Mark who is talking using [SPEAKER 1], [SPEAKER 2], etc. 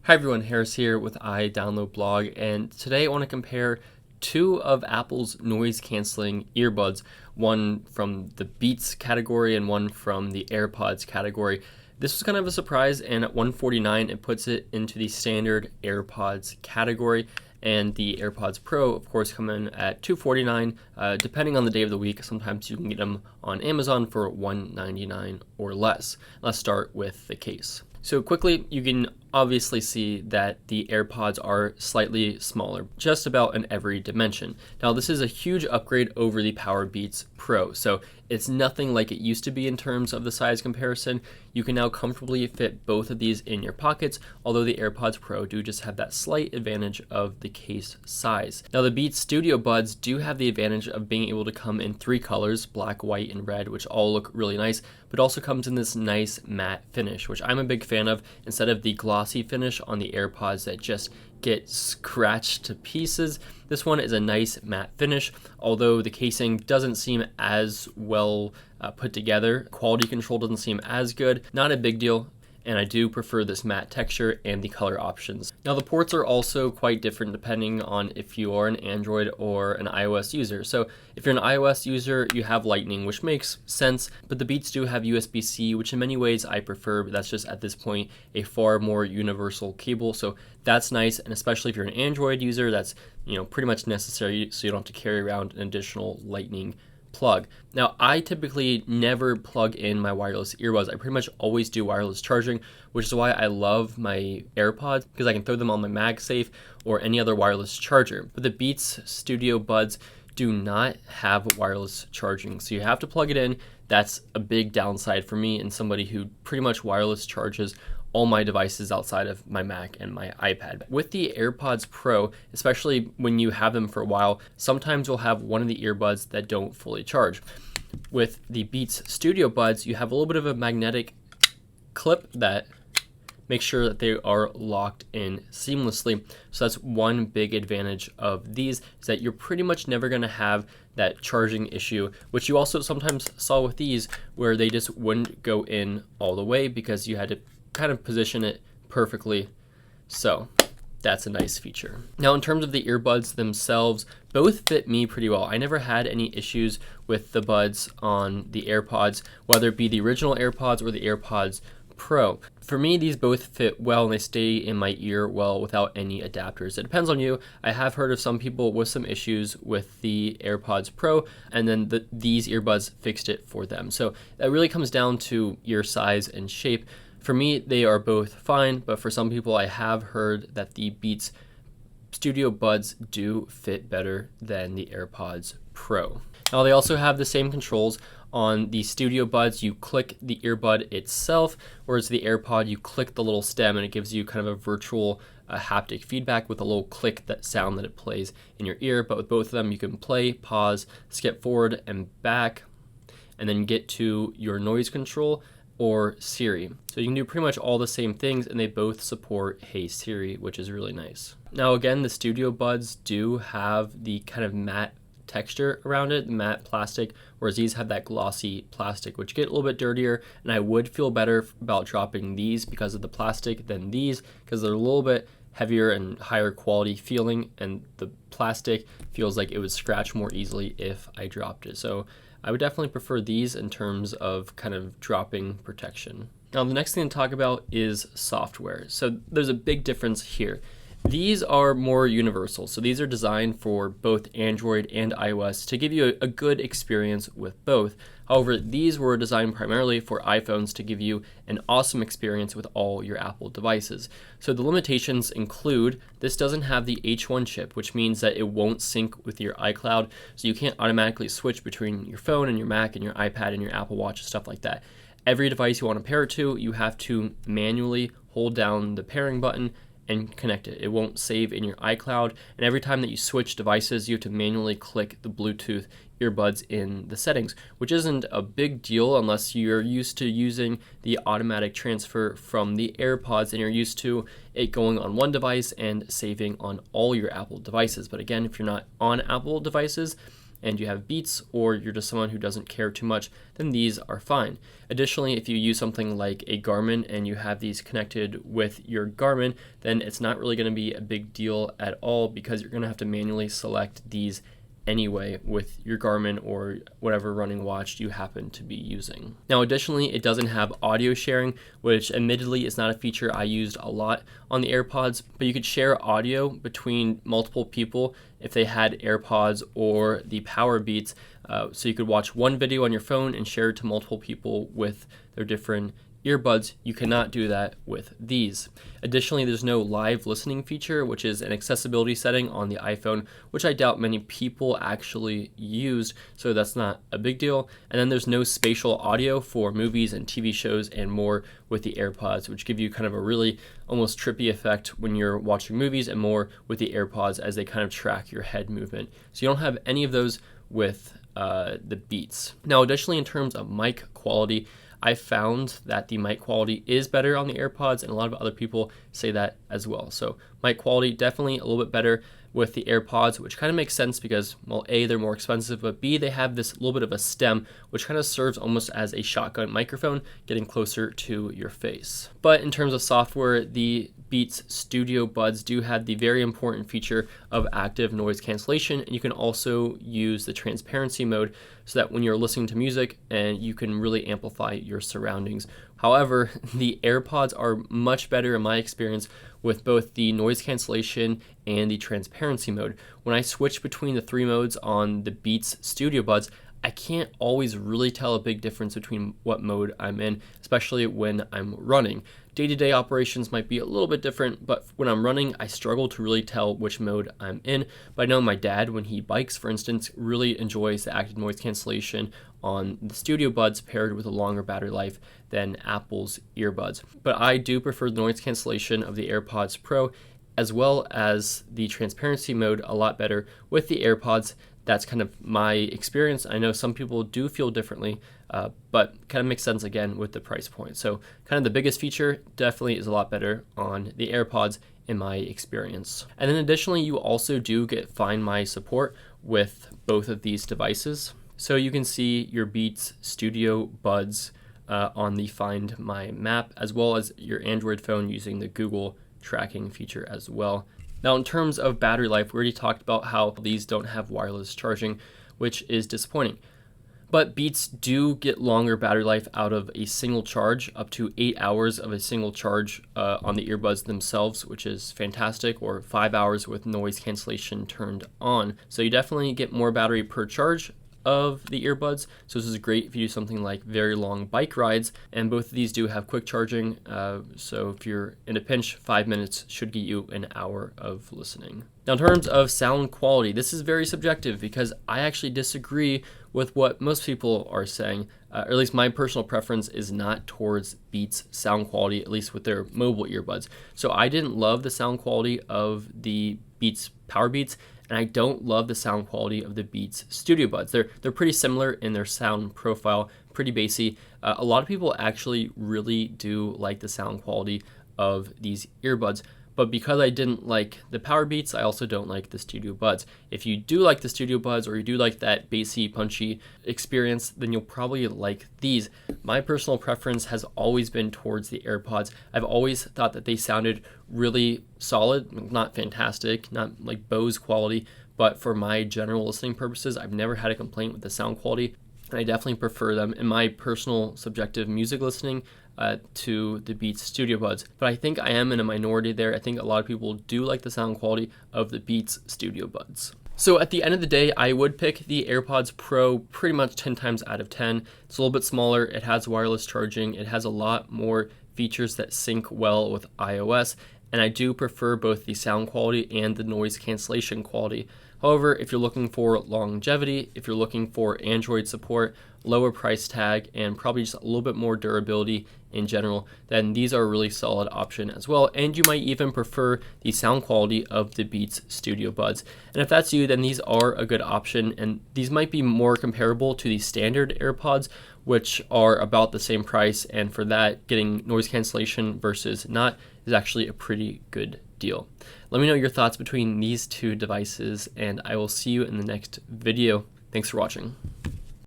[SPEAKER 1] Hi everyone, Harris here with iDownloadBlog, and today I want to compare two of Apple's noise canceling earbuds, one from the Beats category and one from the AirPods category. This was kind of a surprise, and at $149 it puts it into the standard AirPods category, and the AirPods Pro of course come in at $249, depending on the day of the week. Sometimes you can get them on Amazon for $199 or less. Let's start with the case. So quickly, you can obviously see that the AirPods are slightly smaller, just about in every dimension. Now, this is a huge upgrade over the Beats Pro, so it's nothing like it used to be in terms of the size comparison. You can now comfortably fit both of these in your pockets, although the AirPods Pro do just have that slight advantage of the case size. Now, the Beats Studio Buds do have the advantage of being able to come in three colors, black, white, and red, which all look really nice, but also comes in this nice matte finish, which I'm a big fan of, instead of the glossy finish on the AirPods that just get scratched to pieces. This one is a nice matte finish, although the casing doesn't seem as well put together. Quality control doesn't seem as good. Not a big deal, and I do prefer this matte texture and the color options. Now, the ports are also quite different depending on if you are an Android or an iOS user. So if you're an iOS user, you have Lightning, which makes sense, but the Beats do have USB-C, which in many ways I prefer, but that's just at this point a far more universal cable. So that's nice, and especially if you're an Android user, that's pretty much necessary, so you don't have to carry around an additional Lightning plug. Now, I typically never plug in my wireless earbuds. I pretty much always do wireless charging, which is why I love my AirPods, because I can throw them on my MagSafe or any other wireless charger. But the Beats Studio Buds do not have wireless charging, so you have to plug it in. That's a big downside for me and somebody who pretty much wireless charges all my devices outside of my Mac and my iPad. With the AirPods Pro, especially when you have them for a while, sometimes you'll have one of the earbuds that don't fully charge. With the Beats Studio Buds, you have a little bit of a magnetic clip that makes sure that they are locked in seamlessly. So that's one big advantage of these, is that you're pretty much never gonna have that charging issue, which you also sometimes saw with these, where they just wouldn't go in all the way because you had to kind of position it perfectly. So that's a nice feature. Now, in terms of the earbuds themselves, both fit me pretty well. I never had any issues with the buds on the AirPods, whether it be the original AirPods or the AirPods Pro. For me, these both fit well and they stay in my ear well without any adapters. It depends on you. I have heard of some people with some issues with the AirPods Pro, and then these earbuds fixed it for them. So that really comes down to ear size and shape. For me, they are both fine, but for some people, I have heard that the Beats Studio Buds do fit better than the AirPods Pro. Now, they also have the same controls. On the Studio Buds, you click the earbud itself, whereas the AirPod, you click the little stem and it gives you kind of a virtual haptic feedback with a little click, that sound that it plays in your ear. But with both of them, you can play, pause, skip forward and back, and then get to your noise control or Siri. So you can do pretty much all the same things, and they both support Hey Siri, which is really nice. Now, again, the Studio Buds do have the kind of matte texture around it, matte plastic, whereas these have that glossy plastic, which get a little bit dirtier, and I would feel better about dropping these because of the plastic than these, because they're a little bit heavier and higher quality feeling, and the plastic feels like it would scratch more easily if I dropped it. So I would definitely prefer these in terms of kind of dropping protection. Now, the next thing to talk about is software. So there's a big difference here. These are more universal. So these are designed for both Android and iOS to give you a good experience with both. However, these were designed primarily for iPhones to give you an awesome experience with all your Apple devices. So the limitations include, this doesn't have the H1 chip, which means that it won't sync with your iCloud. So you can't automatically switch between your phone and your Mac and your iPad and your Apple Watch and stuff like that. Every device you want to pair it to, you have to manually hold down the pairing button and connect it. It won't save in your iCloud, and every time that you switch devices, you have to manually click the Bluetooth earbuds in the settings, which isn't a big deal unless you're used to using the automatic transfer from the AirPods and you're used to it going on one device and saving on all your Apple devices. But again, if you're not on Apple devices, and you have Beats, or you're just someone who doesn't care too much, then these are fine. Additionally, if you use something like a Garmin and you have these connected with your Garmin, then it's not really going to be a big deal at all, because you're going to have to manually select these anyway with your Garmin or whatever running watch you happen to be using. Now, additionally, it doesn't have audio sharing, which admittedly is not a feature I used a lot on the AirPods, but you could share audio between multiple people if they had AirPods or the Power Beats. So you could watch one video on your phone and share it to multiple people with their different earbuds. You cannot do that with these. Additionally, there's no live listening feature, which is an accessibility setting on the iPhone, which I doubt many people actually used, so that's not a big deal. And then there's no spatial audio for movies and TV shows and more with the AirPods, which give you kind of a really almost trippy effect when you're watching movies, and more with the AirPods as they kind of track your head movement. So you don't have any of those with the Beats. Now, additionally, in terms of mic quality, I found that the mic quality is better on the AirPods, and a lot of other people say that as well. So mic quality definitely a little bit better with the AirPods, which kind of makes sense because, well, A, they're more expensive, but B, they have this little bit of a stem, which kind of serves almost as a shotgun microphone, getting closer to your face. But in terms of software, the Beats Studio Buds do have the very important feature of active noise cancellation, and you can also use the transparency mode so that when you're listening to music, and you can really amplify your surroundings. However, the AirPods are much better in my experience with both the noise cancellation and the transparency mode. When I switch between the three modes on the Beats Studio Buds, I can't always really tell a big difference between what mode I'm in, especially when I'm running. Day-to-day operations might be a little bit different, but when I'm running, I struggle to really tell which mode I'm in. But I know my dad, when he bikes, for instance, really enjoys the active noise cancellation on the Studio Buds paired with a longer battery life than Apple's earbuds. But I do prefer the noise cancellation of the AirPods Pro, as well as the transparency mode, a lot better with the AirPods. That's kind of my experience. I know some people do feel differently, but kind of makes sense again with the price point. So kind of the biggest feature definitely is a lot better on the AirPods in my experience. And then additionally, you also do get Find My support with both of these devices. So you can see your Beats Studio Buds on the Find My map, as well as your Android phone using the Google tracking feature as well. Now, in terms of battery life, we already talked about how these don't have wireless charging, which is disappointing. But Beats do get longer battery life out of a single charge, up to 8 hours of a single charge on the earbuds themselves, which is fantastic, or 5 hours with noise cancellation turned on. So you definitely get more battery per charge of the earbuds. So this is great if you do something like very long bike rides, and both of these do have quick charging. So if you're in a pinch, 5 minutes should get you an hour of listening. Now, in terms of sound quality, this is very subjective because I actually disagree with what most people are saying, or at least my personal preference is not towards Beats sound quality, at least with their mobile earbuds. So I didn't love the sound quality of the Beats Power Beats, and I don't love the sound quality of the Beats Studio Buds. They're pretty similar in their sound profile, pretty bassy. A lot of people actually really do like the sound quality of these earbuds, but because I didn't like the Power Beats, I also don't like the Studio Buds. If you do like the Studio Buds, or you do like that bassy, punchy experience, then you'll probably like these. My personal preference has always been towards the AirPods. I've always thought that they sounded really solid, not fantastic, not like Bose quality, but for my general listening purposes, I've never had a complaint with the sound quality. And I definitely prefer them in my personal subjective music listening to the Beats Studio Buds. But I think I am in a minority there. I think a lot of people do like the sound quality of the Beats Studio Buds. So at the end of the day, I would pick the AirPods Pro pretty much 10 times out of 10. It's a little bit smaller. It has wireless charging. It has a lot more features that sync well with iOS. And I do prefer both the sound quality and the noise cancellation quality. However, if you're looking for longevity, if you're looking for Android support, lower price tag, and probably just a little bit more durability in general, then these are a really solid option as well. And you might even prefer the sound quality of the Beats Studio Buds. And if that's you, then these are a good option. And these might be more comparable to the standard AirPods, which are about the same price. And for that, getting noise cancellation versus not is actually a pretty good deal. Let me know your thoughts between these two devices, and I will see you in the next video. Thanks for watching.